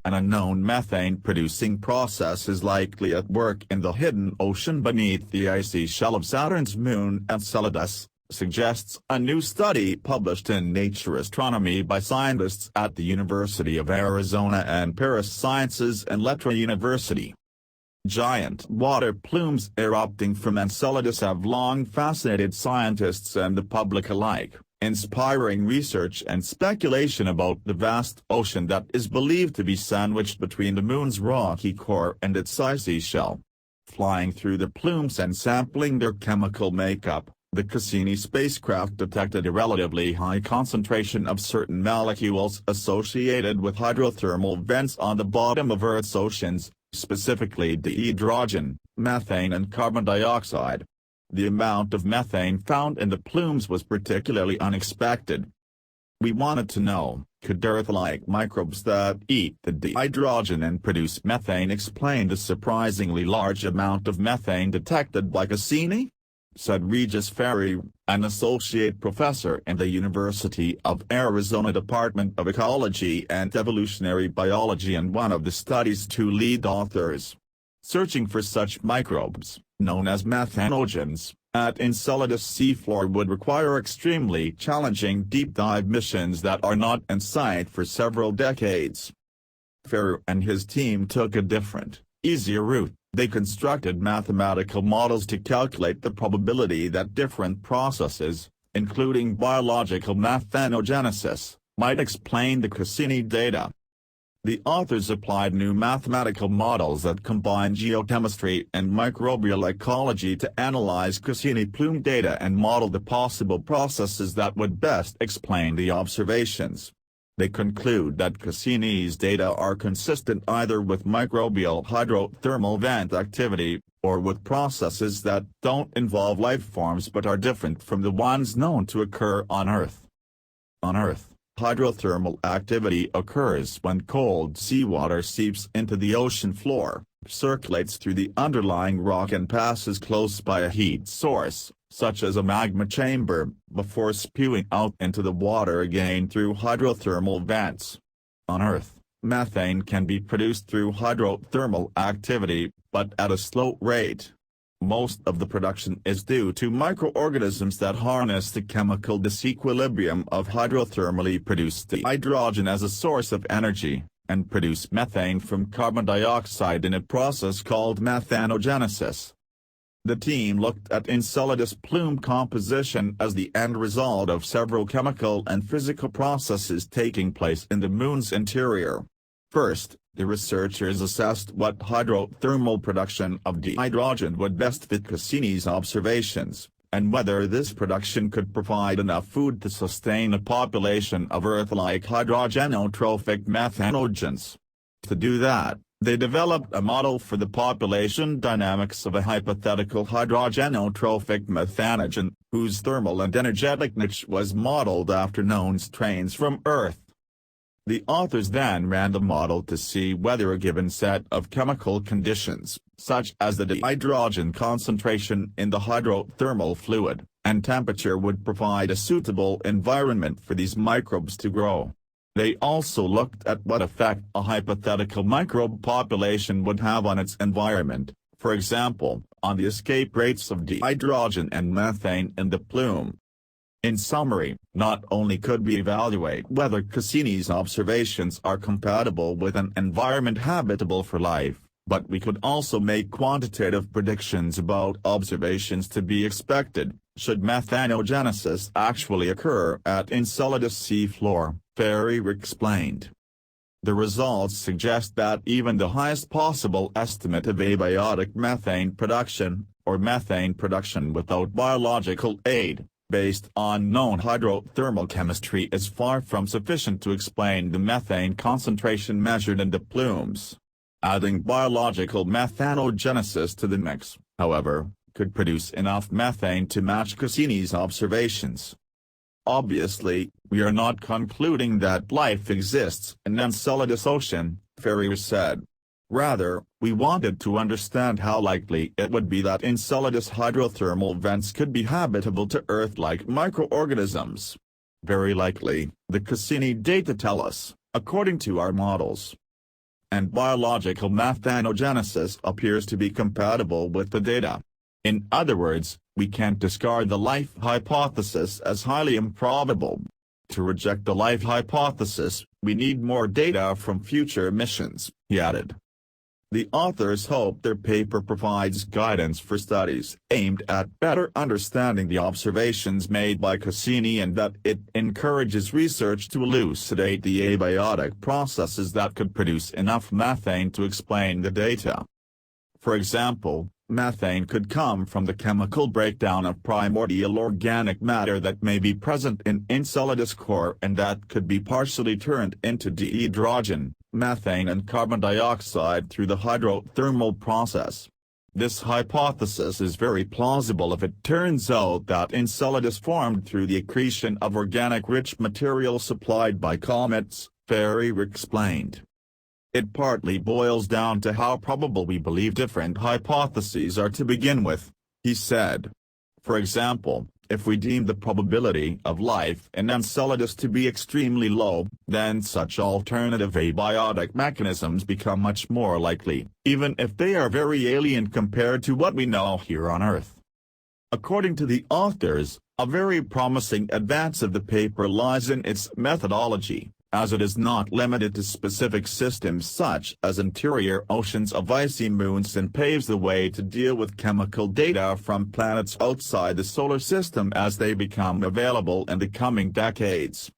an unknown methane-producing process is likely at work in the hidden ocean beneath the icy shell of Saturn's moon Enceladus, suggests a new study published in Nature Astronomy by scientists at the University of Arizona and Paris Sciences and Lettres University. Giant water plumes erupting from Enceladus have long fascinated scientists and the public alike, inspiring research and speculation about the vast ocean that is believed to be sandwiched between the moon's rocky core and its icy shell. Flying through the plumes and sampling their chemical makeup, the Cassini spacecraft detected a relatively high concentration of certain molecules associated with hydrothermal vents on the bottom of Earth's oceans, specifically dihydrogen, methane and carbon dioxide. The amount of methane found in the plumes was particularly unexpected. We wanted to know, could Earth-like microbes that eat the dihydrogen and produce methane explain the surprisingly large amount of methane detected by Cassini? Said Regis Ferri, an associate professor in the University of Arizona Department of Ecology and Evolutionary Biology and one of the study's two lead authors. Searching for such microbes, known as methanogens, at Enceladus seafloor would require extremely challenging deep-dive missions that are not in sight for several decades. Ferri and his team took a different, easier route. They constructed mathematical models to calculate the probability that different processes, including biological methanogenesis, might explain the Cassini data. The authors applied new mathematical models that combine geochemistry and microbial ecology to analyze Cassini plume data and model the possible processes that would best explain the observations. They conclude that Cassini's data are consistent either with microbial hydrothermal vent activity, or with processes that don't involve life forms but are different from the ones known to occur on Earth. On Earth, hydrothermal activity occurs when cold seawater seeps into the ocean floor, circulates through the underlying rock and passes close by a heat source, such as a magma chamber, before spewing out into the water again through hydrothermal vents. On Earth, methane can be produced through hydrothermal activity, but at a slow rate. Most of the production is due to microorganisms that harness the chemical disequilibrium of hydrothermally produced dihydrogen as a source of energy, and produce methane from carbon dioxide in a process called methanogenesis. The team looked at Enceladus plume composition as the end result of several chemical and physical processes taking place in the moon's interior. First, the researchers assessed what hydrothermal production of dihydrogen would best fit Cassini's observations, and whether this production could provide enough food to sustain a population of Earth-like hydrogenotrophic methanogens. To do that, they developed a model for the population dynamics of a hypothetical hydrogenotrophic methanogen, whose thermal and energetic niche was modeled after known strains from Earth. The authors then ran the model to see whether a given set of chemical conditions, such as the dihydrogen concentration in the hydrothermal fluid, and temperature would provide a suitable environment for these microbes to grow. They also looked at what effect a hypothetical microbe population would have on its environment, for example, on the escape rates of dihydrogen and methane in the plume. In summary, not only could we evaluate whether Cassini's observations are compatible with an environment habitable for life, but we could also make quantitative predictions about observations to be expected, should methanogenesis actually occur at Enceladus seafloor, Ferri explained. The results suggest that even the highest possible estimate of abiotic methane production, or methane production without biological aid, based on known hydrothermal chemistry is far from sufficient to explain the methane concentration measured in the plumes. Adding biological methanogenesis to the mix, however, could produce enough methane to match Cassini's observations. Obviously, we are not concluding that life exists in Enceladus ocean, Ferri said. Rather, we wanted to understand how likely it would be that Enceladus hydrothermal vents could be habitable to Earth-like microorganisms. Very likely, the Cassini data tell us, according to our models. and biological methanogenesis appears to be compatible with the data. In other words, we can't discard the life hypothesis as highly improbable. To reject the life hypothesis, we need more data from future missions, he added. The authors hope their paper provides guidance for studies aimed at better understanding the observations made by Cassini and that it encourages research to elucidate the abiotic processes that could produce enough methane to explain the data. For example, methane could come from the chemical breakdown of primordial organic matter that may be present in Enceladus core and that could be partially turned into dihydrogen, methane and carbon dioxide through the hydrothermal process. This hypothesis is very plausible if it turns out that Enceladus formed through the accretion of organic rich material supplied by comets, Ferrier explained. It partly boils down to how probable we believe different hypotheses are to begin with, he said. For example, if we deem the probability of life in Enceladus to be extremely low, then such alternative abiotic mechanisms become much more likely, even if they are very alien compared to what we know here on Earth. According to the authors, a very promising advance of the paper lies in its methodology, as it is not limited to specific systems such as interior oceans of icy moons and paves the way to deal with chemical data from planets outside the solar system as they become available in the coming decades.